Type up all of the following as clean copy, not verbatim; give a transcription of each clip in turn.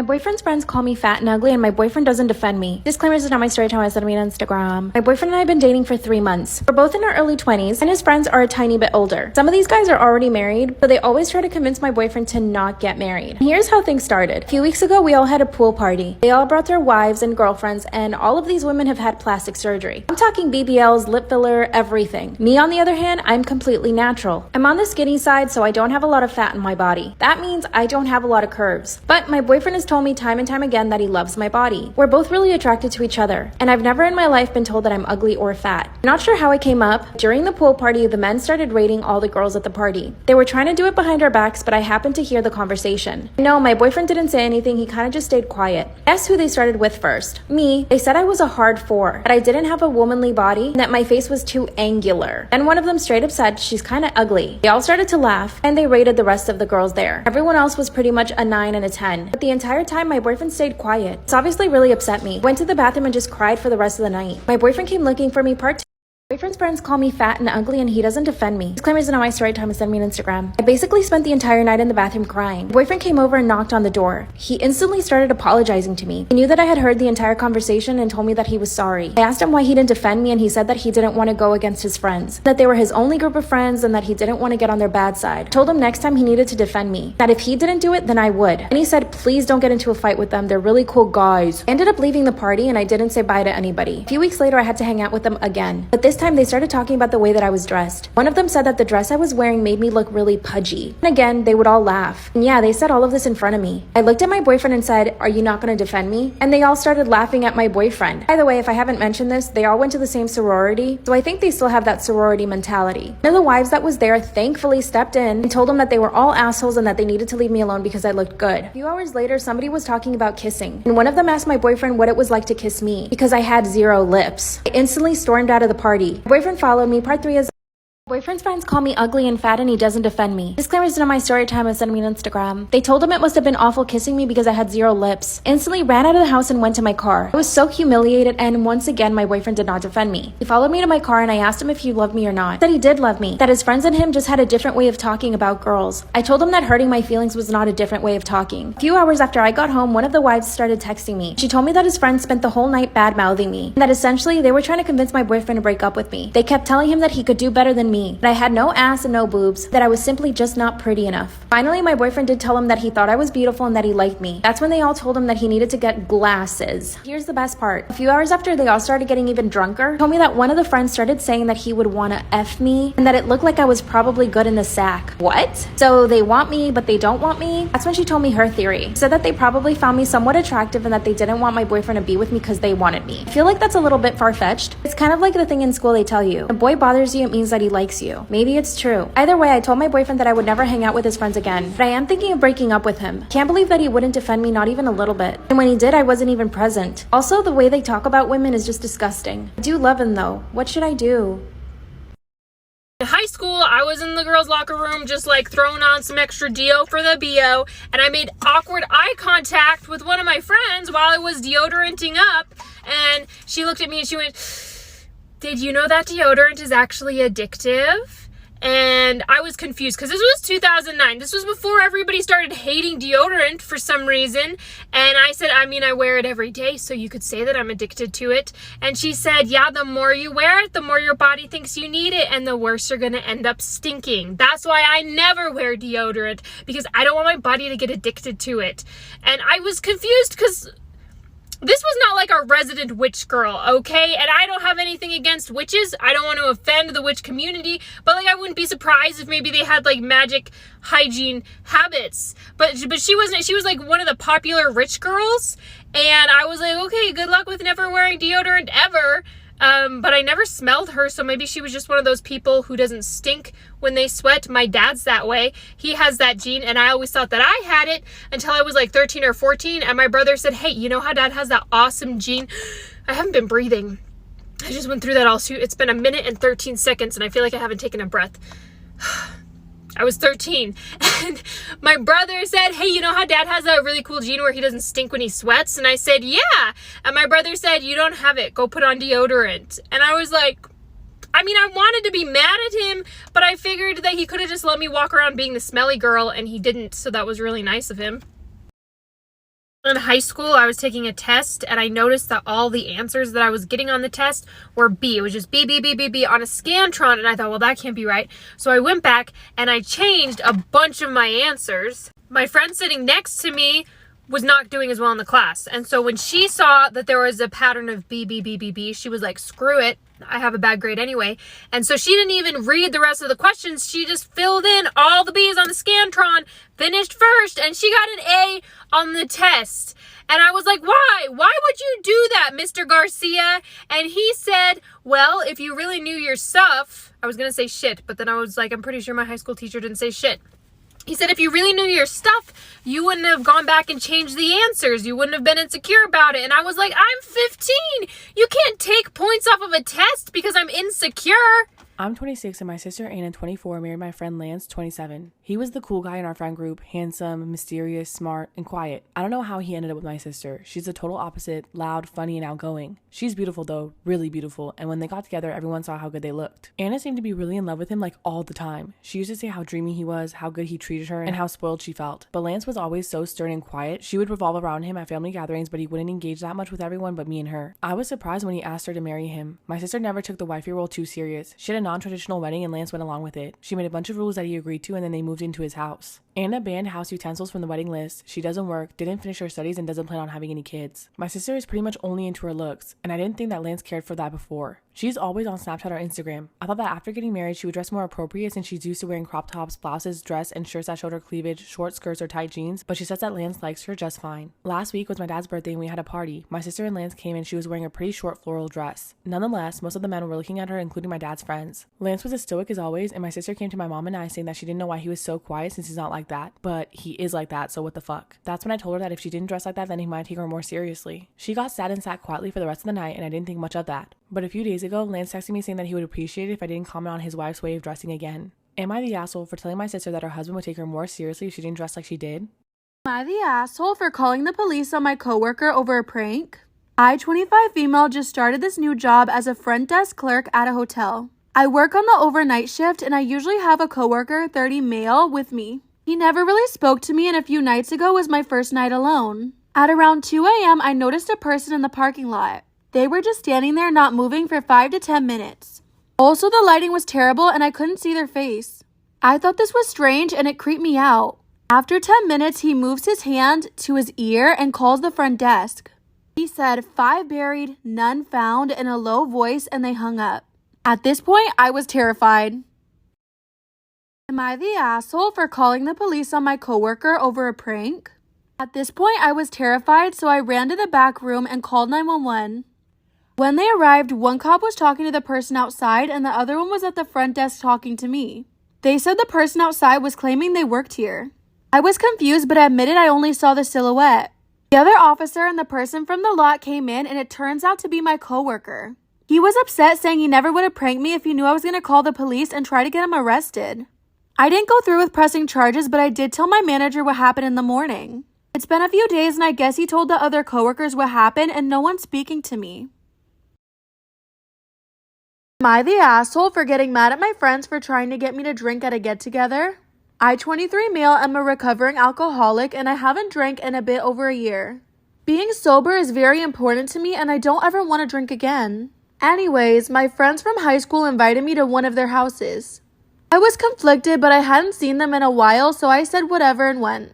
My boyfriend's friends call me fat and ugly, and my boyfriend doesn't defend me. Disclaimers is not my story time. I said me on Instagram. My boyfriend and I have been dating for 3 months. We're both in our early 20s, and his friends are a tiny bit older. Some of these guys are already married, but they always try to convince my boyfriend to not get married. And here's how things started. A few weeks ago, we all had a pool party. They all brought their wives and girlfriends, and all of these women have had plastic surgery. I'm talking BBLs, lip filler, everything. Me, on the other hand, I'm completely natural. I'm on the skinny side, so I don't have a lot of fat in my body. That means I don't have a lot of curves. But my boyfriend has told me time and time again that he loves my body. We're both really attracted to each other, and I've never in my life been told that I'm ugly or fat. I'm not sure how it came up. During the pool party, the men started rating all the girls at the party. They were trying to do it behind our backs, but I happened to hear the conversation. No, my boyfriend didn't say anything. He kind of just stayed quiet. Guess who they started with first? Me. They said I was a hard 4, that I didn't have a womanly body, and that my face was too angular. And one of them straight up said she's kind of ugly. They all started to laugh, and they rated the rest of the girls there. Everyone else was pretty much a 9 and a 10. But the entire time, my boyfriend stayed quiet. It's obviously really upset me. Went to the bathroom and just cried for the rest of the night. My boyfriend came looking for me part 2. My boyfriend's friends call me fat and ugly, and he doesn't defend me. Disclaimers are not my story time. Send me on Instagram. I basically spent the entire night in the bathroom crying. My boyfriend came over and knocked on the door. He instantly started apologizing to me. He knew that I had heard the entire conversation and told me that he was sorry. I asked him why he didn't defend me, and he said that he didn't want to go against his friends, that they were his only group of friends, and that he didn't want to get on their bad side. I told him next time he needed to defend me, that if he didn't do it, then I would. And he said, please don't get into a fight with them. They're really cool guys. I ended up leaving the party, and I didn't say bye to anybody. A few weeks later, I had to hang out with them again. But this time, they started talking about the way that I was dressed. One of them said that the dress I was wearing made me look really pudgy. And again, they would all laugh. And yeah, they said all of this in front of me. I looked at my boyfriend and said, are you not going to defend me? And they all started laughing at my boyfriend. By the way, if I haven't mentioned this, they all went to the same sorority, so I think they still have that sorority mentality. One of the wives that was there thankfully stepped in and told them that they were all assholes and that they needed to leave me alone because I looked good. A few hours later, somebody was talking about kissing, and one of them asked my boyfriend what it was like to kiss me because I had 0 lips. I instantly stormed out of the party. My boyfriend followed me. Part 3 is boyfriend's friends call me ugly and fat, and he doesn't defend me. Disclaimers not my story time. And send me on Instagram. They told him it must have been awful kissing me because I had 0 lips. Instantly ran out of the house and went to my car. I was so humiliated, and once again my boyfriend did not defend me. He followed me to my car, and I asked him if he loved me or not. He said he did love me, that his friends and him just had a different way of talking about girls. I told him that hurting my feelings was not a different way of talking. A few hours after I got home, one of the wives started texting me. She told me that his friends spent the whole night bad-mouthing me, and that essentially they were trying to convince my boyfriend to break up with me. They kept telling him that he could do better than me, that I had no ass and no boobs, that I was simply just not pretty enough. Finally, my boyfriend did tell him that he thought I was beautiful and that he liked me. That's when they all told him that he needed to get glasses. Here's the best part. A few hours after they all started getting even drunker, told me that one of the friends started saying that he would want to F me and that it looked like I was probably good in the sack. What? So they want me, but they don't want me? That's when she told me her theory. She said that they probably found me somewhat attractive and that they didn't want my boyfriend to be with me because they wanted me. I feel like that's a little bit far-fetched. It's kind of like the thing in school they tell you. If a boy bothers you, it means that he likes you. Maybe it's true. Either way, I told my boyfriend that I would never hang out with his friends again, but I am thinking of breaking up with him. Can't believe that he wouldn't defend me, not even a little bit. And when he did, I wasn't even present. Also, the way they talk about women is just disgusting. I do love him though. What should I do? In high school, I was in the girls' locker room just like throwing on some extra deo for the BO, and I made awkward eye contact with one of my friends while I was deodoranting up, and she looked at me and she went, did you know that deodorant is actually addictive? And I was confused because this was 2009. This was before everybody started hating deodorant for some reason. And I said, I mean, I wear it every day, so you could say that I'm addicted to it. And she said, yeah, the more you wear it, the more your body thinks you need it, and the worse you're going to end up stinking. That's why I never wear deodorant, because I don't want my body to get addicted to it. And I was confused because this was not like a resident witch girl, okay? And I don't have anything against witches. I don't want to offend the witch community, but like I wouldn't be surprised if maybe they had like magic hygiene habits. But she wasn't. She was like one of the popular rich girls, and I was like, okay, good luck with never wearing deodorant ever. But I never smelled her, so maybe she was just one of those people who doesn't stink when they sweat. My dad's that way. He has that gene, and I always thought that I had it until I was like 13 or 14, and my brother said, hey, you know how dad has that awesome gene? I haven't been breathing. I just went through that all. It's been 1 minute and 13 seconds, and I feel like I haven't taken a breath. I was 13, and my brother said, hey, you know how dad has a really cool gene where he doesn't stink when he sweats? And I said, yeah. And my brother said, you don't have it. Go put on deodorant. And I was like, I mean, I wanted to be mad at him, but I figured that he could have just let me walk around being the smelly girl, and he didn't. So that was really nice of him. In high school, I was taking a test and I noticed that all the answers that I was getting on the test were B. It was just B, B, B, B, B on a Scantron. And I thought, well, that can't be right. So I went back and I changed a bunch of my answers. My friend sitting next to me was not doing as well in the class. And so when she saw that there was a pattern of B, B, B, B, B, she was like, screw it. I have a bad grade anyway. And so she didn't even read the rest of the questions. She just filled in all the B's on the Scantron, finished first, and she got an A on the test. And I was like, why? Why would you do that, Mr. Garcia? And he said, well, if you really knew your stuff, I was going to say shit, but then I was like, I'm pretty sure my high school teacher didn't say shit. He said, if you really knew your stuff, you wouldn't have gone back and changed the answers. You wouldn't have been insecure about it. And I was like, I'm 15. You can't take points off of a test because I'm insecure. I'm 26 and my sister Anna, 24, married my friend Lance, 27. He was the cool guy in our friend group, handsome, mysterious, smart, and quiet. I don't know how he ended up with my sister. She's the total opposite, loud, funny, and outgoing. She's beautiful though, really beautiful, and when they got together, everyone saw how good they looked. Anna seemed to be really in love with him like all the time. She used to say how dreamy he was, how good he treated her, and how spoiled she felt. But Lance was always so stern and quiet. She would revolve around him at family gatherings, but he wouldn't engage that much with everyone but me and her. I was surprised when he asked her to marry him. My sister never took the wifey role too serious. She had a non-traditional wedding and Lance went along with it. She made a bunch of rules that he agreed to and then they moved into his house. Anna banned house utensils from the wedding list. She doesn't work, didn't finish her studies, and doesn't plan on having any kids. My sister is pretty much only into her looks, and I didn't think that Lance cared for that before. She's always on Snapchat or Instagram. I thought that after getting married, she would dress more appropriate since she's used to wearing crop tops, blouses, dress, and shirts that showed her cleavage, short skirts, or tight jeans, but she says that Lance likes her just fine. Last week was my dad's birthday and we had a party. My sister and Lance came and she was wearing a pretty short floral dress. Nonetheless, most of the men were looking at her, including my dad's friends. Lance was as stoic as always, and my sister came to my mom and I saying that she didn't know why he was so quiet since he's not like that, but he is like that, so what the fuck. That's when I told her that if she didn't dress like that, then he might take her more seriously. She got sad and sat quietly for the rest of the night, and I didn't think much of that. But a few days ago, Lance texted me saying that he would appreciate it if I didn't comment on his wife's way of dressing again. Am I the asshole for telling my sister that her husband would take her more seriously if she didn't dress like she did? Am I the asshole for calling the police on my coworker over a prank? I, 25 female, just started this new job as a front desk clerk at a hotel. I work on the overnight shift and I usually have a coworker, 30 male, with me. He never really spoke to me and a few nights ago was my first night alone. At around 2 a.m. I noticed a person in the parking lot. They were just standing there not moving for 5 to 10 minutes. Also, the lighting was terrible and I couldn't see their face. I thought this was strange and it creeped me out. After 10 minutes, he moves his hand to his ear and calls the front desk. He said, 5 buried, none found in a low voice, and they hung up. At this point, I was terrified. Am I the asshole for calling the police on my coworker over a prank? At this point, I was terrified, so I ran to the back room and called 911. When they arrived, one cop was talking to the person outside and the other one was at the front desk talking to me. They said the person outside was claiming they worked here. I was confused but admitted I only saw the silhouette. The other officer and the person from the lot came in and it turns out to be my coworker. He was upset saying he never would have pranked me if he knew I was going to call the police and try to get him arrested. I didn't go through with pressing charges, but I did tell my manager what happened in the morning. It's been a few days and I guess he told the other coworkers what happened and no one's speaking to me. Am I the asshole for getting mad at my friends for trying to get me to drink at a get-together? I, 23 male, am a recovering alcoholic and I haven't drank in a bit over a year. Being sober is very important to me and I don't ever want to drink again. Anyways, my friends from high school invited me to one of their houses. I was conflicted, but I hadn't seen them in a while, so I said whatever and went.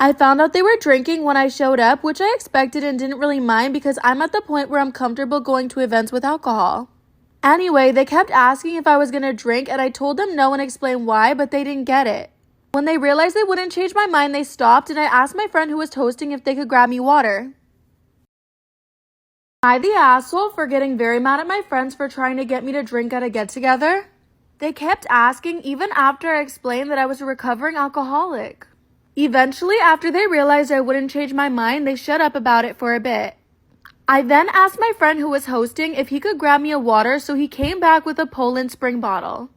I found out they were drinking when I showed up, which I expected and didn't really mind because I'm at the point where I'm comfortable going to events with alcohol. Anyway, they kept asking if I was going to drink and I told them no and explained why, but they didn't get it. When they realized they wouldn't change my mind, they stopped and I asked my friend who was hosting if they could grab me water. Am I the asshole for getting very mad at my friends for trying to get me to drink at a get-together? They kept asking even after I explained that I was a recovering alcoholic. Eventually, after they realized I wouldn't change my mind, they shut up about it for a bit. I then asked my friend who was hosting if he could grab me a water, so he came back with a Poland Spring bottle.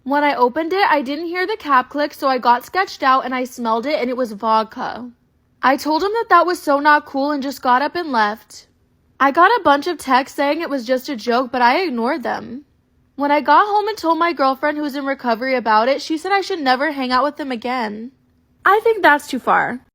When I opened it, I didn't hear the cap click, so I got sketched out and I smelled it and it was vodka. I told him that that was so not cool and just got up and left. I got a bunch of texts saying it was just a joke, but I ignored them. When I got home and told my girlfriend who's in recovery about it, she said I should never hang out with them again. I think that's too far.